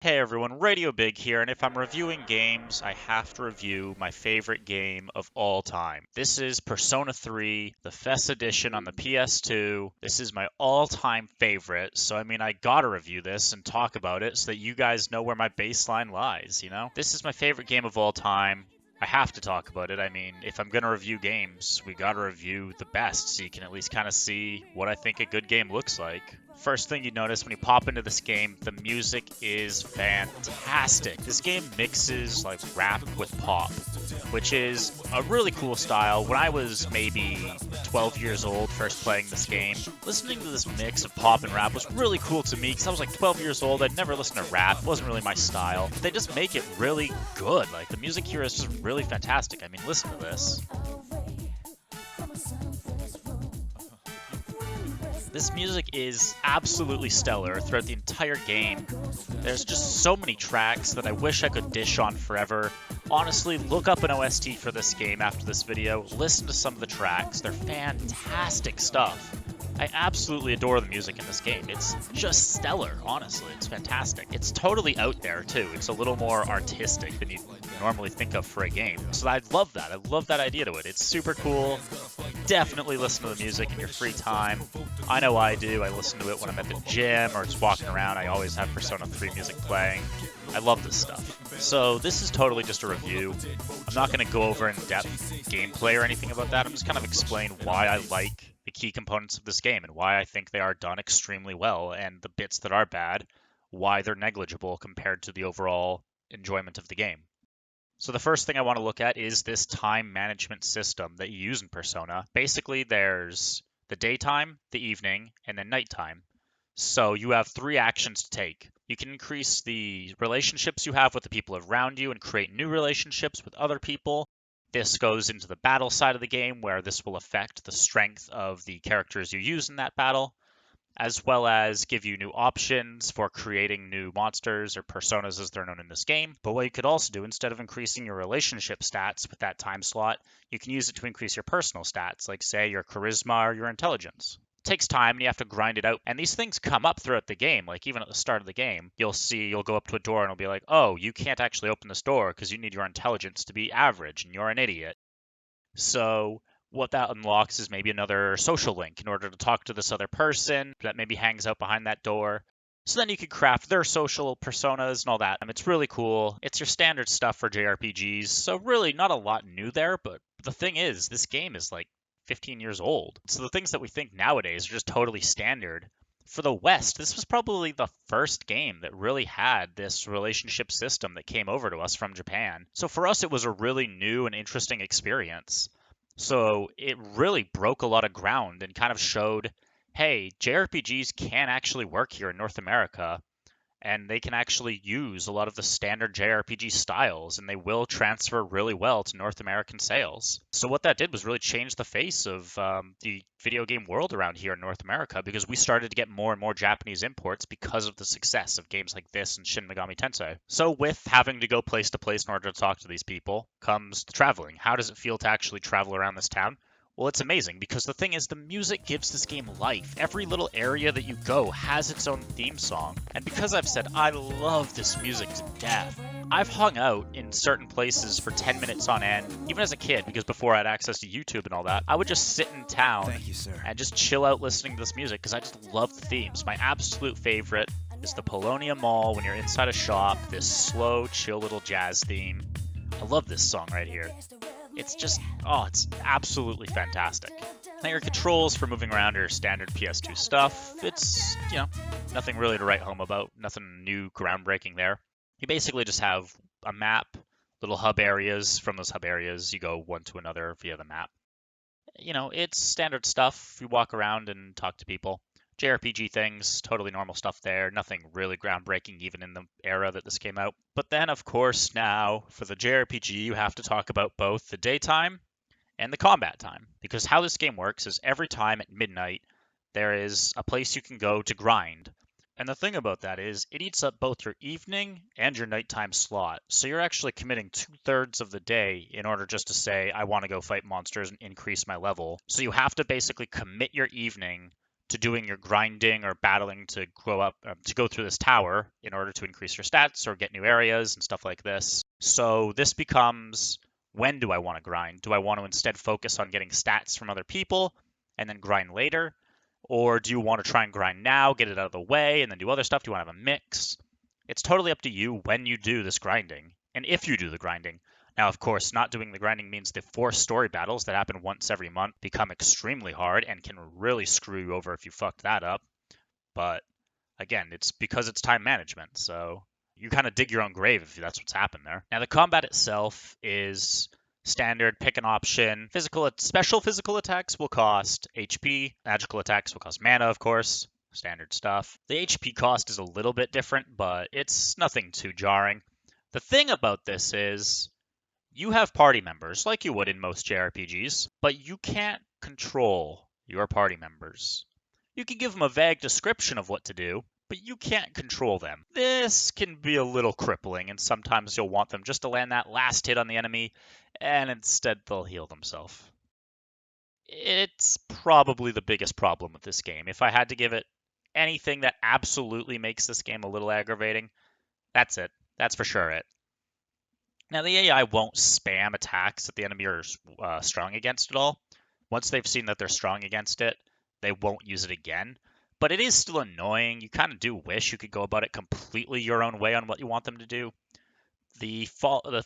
Hey everyone, Radio Big here, and if I'm reviewing games, I have to review my favorite game of all time. This is Persona 3, the FES edition on the PS2. This is my all-time favorite, so I gotta review this and talk about it so that you guys know where my baseline lies, you know? This is my favorite game of all time. I have to talk about it. If I'm gonna review games, we gotta review the best so you can at least kind of see what I think a good game looks like. First thing you notice when you pop into this game, the music is fantastic. This game mixes like rap with pop, which is a really cool style. When I was maybe 12 years old first playing this game, listening to this mix of pop and rap was really cool to me because I was like 12 years old. I'd never listened to rap. It wasn't really my style. But they just make it really good. Like the music here is just really fantastic. Listen to this. This music is absolutely stellar throughout the entire game. There's just so many tracks that I wish I could dish on forever. Honestly, look up an OST for this game after this video. Listen to some of the tracks. They're fantastic stuff. I absolutely adore the music in this game. It's just stellar, honestly. It's fantastic. It's totally out there, too. It's a little more artistic than you normally think of for a game. So I love that. I love that idea to it. It's super cool. Definitely listen to the music in your free time. I know I do. I listen to it when I'm at the gym or just walking around. I always have Persona 3 music playing. I love this stuff. So this is totally just a review. I'm not going to go over in-depth gameplay or anything about that. I'm just kind of explain why I like the key components of this game and why I think they are done extremely well, and the bits that are bad, why they're negligible compared to the overall enjoyment of the game. So the first thing I want to look at is this time management system that you use in Persona. Basically, there's the daytime, the evening, and then nighttime. So you have three actions to take. You can increase the relationships you have with the people around you and create new relationships with other people. This goes into the battle side of the game, where this will affect the strength of the characters you use in that battle, as well as give you new options for creating new monsters or personas as they're known in this game. But what you could also do, instead of increasing your relationship stats with that time slot, you can use it to increase your personal stats, like say your charisma or your intelligence. It takes time and you have to grind it out. And these things come up throughout the game. Like even at the start of the game, you'll go up to a door and it'll be like, oh, you can't actually open this door because you need your intelligence to be average and you're an idiot. So what that unlocks is maybe another social link in order to talk to this other person that maybe hangs out behind that door. So then you can craft their social personas and all that. It's really cool. It's your standard stuff for JRPGs. So really not a lot new there, but the thing is, this game is like 15 years old. So the things that we think nowadays are just totally standard. For the West, this was probably the first game that really had this relationship system that came over to us from Japan. So for us, it was a really new and interesting experience. So it really broke a lot of ground and kind of showed, hey, JRPGs can actually work here in North America, and they can actually use a lot of the standard JRPG styles, and they will transfer really well to North American sales. So what that did was really change the face of the video game world around here in North America, because we started to get more and more Japanese imports because of the success of games like this and Shin Megami Tensei. So with having to go place to place in order to talk to these people comes the traveling. How does it feel to actually travel around this town? Well, it's amazing because the thing is, the music gives this game life. Every little area that you go has its own theme song. And because I've said I love this music to death, I've hung out in certain places for 10 minutes on end, even as a kid, because before I had access to YouTube and all that, I would just sit in town Thank you, sir. and just chill out listening to this music because I just love the themes. My absolute favorite is the Polonia Mall when you're inside a shop, this slow, chill little jazz theme. I love this song right here. It's just, it's absolutely fantastic. Now your controls for moving around are standard PS2 stuff. It's, nothing really to write home about, nothing new, groundbreaking there. You basically just have a map, little hub areas. From those hub areas, you go one to another via the map. It's standard stuff. You walk around and talk to people. JRPG things, totally normal stuff there. Nothing really groundbreaking even in the era that this came out. But then, of course, now for the JRPG, you have to talk about both the daytime and the combat time. Because how this game works is every time at midnight, there is a place you can go to grind. And the thing about that is, it eats up both your evening and your nighttime slot. So you're actually committing 2/3 of the day in order just to say, I want to go fight monsters and increase my level. So you have to basically commit your evening to doing your grinding or battling to go through this tower in order to increase your stats or get new areas and stuff like this. So this becomes, when do I want to grind? Do I want to instead focus on getting stats from other people and then grind later? Or do you want to try and grind now, get it out of the way, and then do other stuff? Do you want to have a mix? It's totally up to you when you do this grinding, and if you do the grinding. Now, of course, not doing the grinding means the 4 story battles that happen once every month become extremely hard and can really screw you over if you fucked that up. But again, it's because it's time management, so you kind of dig your own grave if that's what's happened there. Now, the combat itself is standard, pick an option. Special physical attacks will cost HP. Magical attacks will cost mana, of course. Standard stuff. The HP cost is a little bit different, but it's nothing too jarring. The thing about this is you have party members, like you would in most JRPGs, but you can't control your party members. You can give them a vague description of what to do, but you can't control them. This can be a little crippling, and sometimes you'll want them just to land that last hit on the enemy, and instead they'll heal themselves. It's probably the biggest problem with this game. If I had to give it anything that absolutely makes this game a little aggravating, that's it. That's for sure it. Now, the AI won't spam attacks that the enemy are strong against at all. Once they've seen that they're strong against it, they won't use it again. But it is still annoying. You kind of do wish you could go about it completely your own way on what you want them to do. The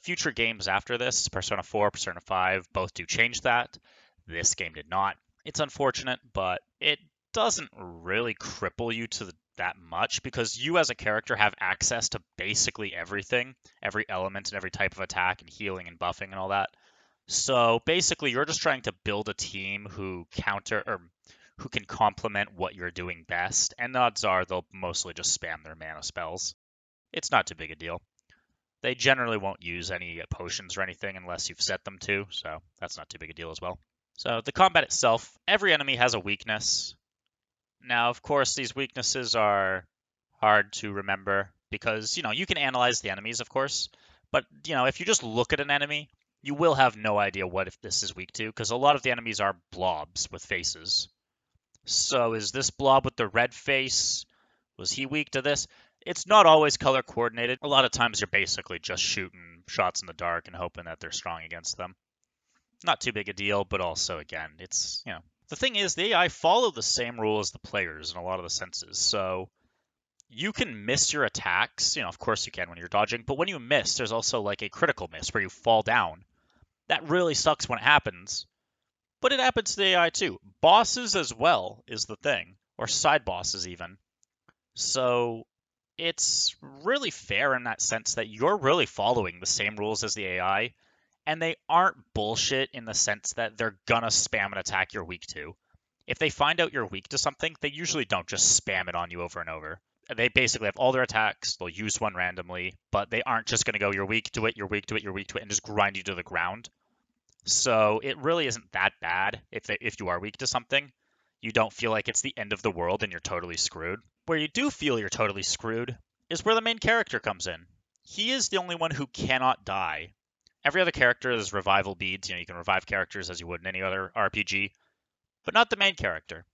future games after this, Persona 4, Persona 5, both do change that. This game did not. It's unfortunate, but it doesn't really cripple you to that much because you as a character have access to basically everything, every element and every type of attack and healing and buffing and all that. So basically, you're just trying to build a team who can complement what you're doing best, and odds are they'll mostly just spam their mana spells. It's not too big a deal. They generally won't use any potions or anything unless you've set them to, so that's not too big a deal as well. So the combat itself, every enemy has a weakness. Now, of course, these weaknesses are hard to remember because, you can analyze the enemies, of course, but, if you just look at an enemy, you will have no idea what if this is weak to because a lot of the enemies are blobs with faces. So is this blob with the red face, was he weak to this? It's not always color coordinated. A lot of times you're basically just shooting shots in the dark and hoping that they're strong against them. Not too big a deal, but also, again, it's, The thing is, the AI follow the same rule as the players in a lot of the senses. So you can miss your attacks. Of course you can when you're dodging. But when you miss, there's also like a critical miss where you fall down. That really sucks when it happens. But it happens to the AI too. Bosses as well is the thing. Or side bosses even. So it's really fair in that sense that you're really following the same rules as the AI. And they aren't bullshit in the sense that they're gonna spam an attack you're weak to. If they find out you're weak to something, they usually don't just spam it on you over and over. They basically have all their attacks, they'll use one randomly, but they aren't just gonna go, you're weak to it, you're weak to it, you're weak to it, and just grind you to the ground. So it really isn't that bad if you are weak to something. You don't feel like it's the end of the world and you're totally screwed. Where you do feel you're totally screwed is where the main character comes in. He is the only one who cannot die. Every other character is revival beads. You can revive characters as you would in any other RPG, but not the main character.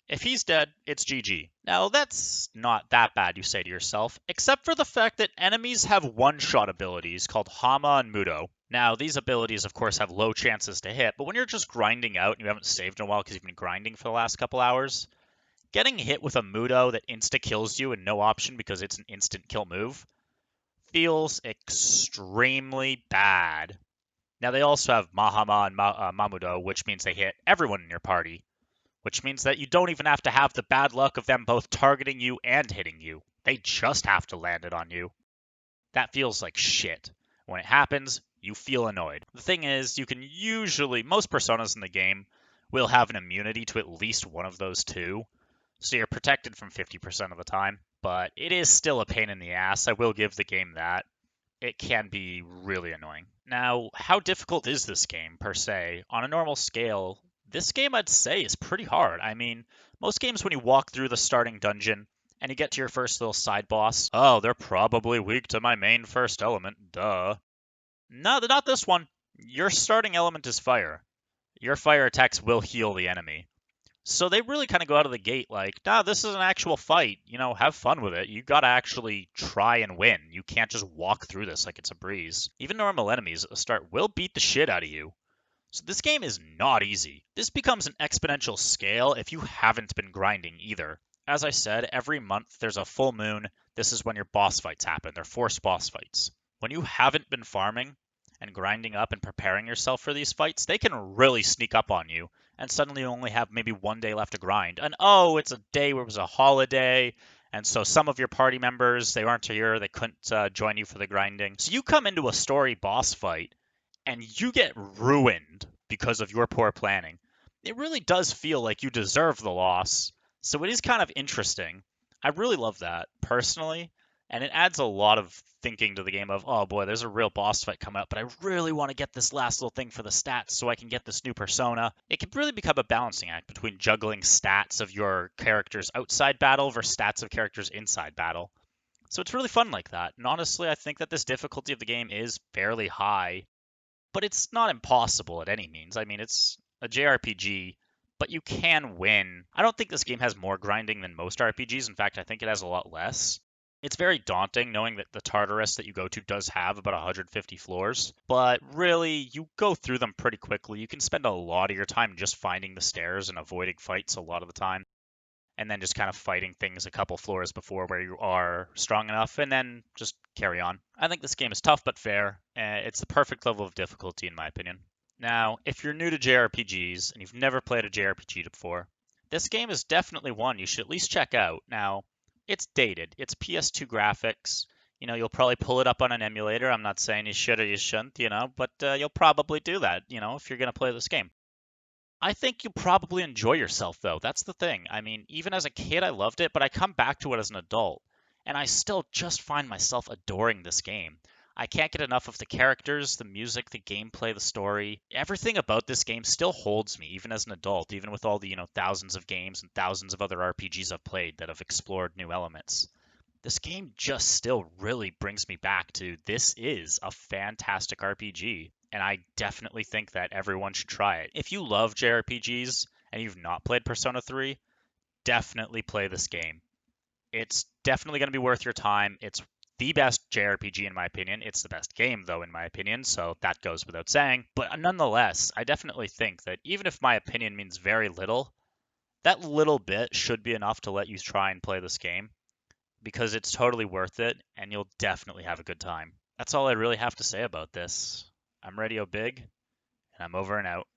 If he's dead, it's GG. Now, that's not that bad, you say to yourself, except for the fact that enemies have one-shot abilities called Hama and Mudo. Now, these abilities, of course, have low chances to hit, but when you're just grinding out and you haven't saved in a while because you've been grinding for the last couple hours, getting hit with a Mudo that insta-kills you and no option because it's an instant kill move feels extremely bad. Now, they also have Mahama and Mamudo, which means they hit everyone in your party, which means that you don't even have to have the bad luck of them both targeting you and hitting you. They just have to land it on you. That feels like shit. When it happens, you feel annoyed. The thing is, most personas in the game will have an immunity to at least one of those two, so you're protected from 50% of the time. But it is still a pain in the ass. I will give the game that. It can be really annoying. Now, how difficult is this game, per se? On a normal scale, this game, I'd say, is pretty hard. I mean, most games when you walk through the starting dungeon and you get to your first little side boss, oh, they're probably weak to my main first element, duh. No, not this one. Your starting element is fire. Your fire attacks will heal the enemy. So they really kind of go out of the gate like, nah, this is an actual fight. Have fun with it. You got to actually try and win. You can't just walk through this like it's a breeze. Even normal enemies at the start will beat the shit out of you. So this game is not easy. This becomes an exponential scale if you haven't been grinding either. As I said, every month there's a full moon. This is when your boss fights happen. They're forced boss fights. When you haven't been farming and grinding up and preparing yourself for these fights, they can really sneak up on you. And suddenly you only have maybe one day left to grind. And oh, it's a day where it was a holiday. And so some of your party members, they weren't here. They couldn't join you for the grinding. So you come into a story boss fight and you get ruined because of your poor planning. It really does feel like you deserve the loss. So it is kind of interesting. I really love that personally, and it adds a lot of thinking to the game of, oh boy, there's a real boss fight coming up, but I really want to get this last little thing for the stats so I can get this new persona. It can really become a balancing act between juggling stats of your characters outside battle versus stats of characters inside battle. So it's really fun like that. And honestly, I think that this difficulty of the game is fairly high, but it's not impossible at any means. I mean, it's a JRPG, but you can win. I don't think this game has more grinding than most RPGs. In fact, I think it has a lot less. It's very daunting knowing that the Tartarus that you go to does have about 150 floors, but really, you go through them pretty quickly. You can spend a lot of your time just finding the stairs and avoiding fights a lot of the time, and then just kind of fighting things a couple floors before where you are strong enough, and then just carry on. I think this game is tough but fair. It's the perfect level of difficulty, in my opinion. Now, if you're new to JRPGs and you've never played a JRPG before, this game is definitely one you should at least check out. Now, it's dated. It's PS2 graphics. You'll probably pull it up on an emulator. I'm not saying you should or you shouldn't, but you'll probably do that, if you're going to play this game. I think you'll probably enjoy yourself, though. That's the thing. I mean, even as a kid, I loved it, but I come back to it as an adult, and I still just find myself adoring this game. I can't get enough of the characters, the music, the gameplay, the story. Everything about this game still holds me, even as an adult, even with all the, thousands of games and thousands of other RPGs I've played that have explored new elements. This game just still really brings me back to this is a fantastic RPG, and I definitely think that everyone should try it. If you love JRPGs and you've not played Persona 3, definitely play this game. It's definitely going to be worth your time. It's the best JRPG in my opinion. It's the best game though in my opinion, so that goes without saying. But nonetheless, I definitely think that even if my opinion means very little, that little bit should be enough to let you try and play this game because it's totally worth it and you'll definitely have a good time. That's all I really have to say about this. I'm Radio Big, and I'm over and out.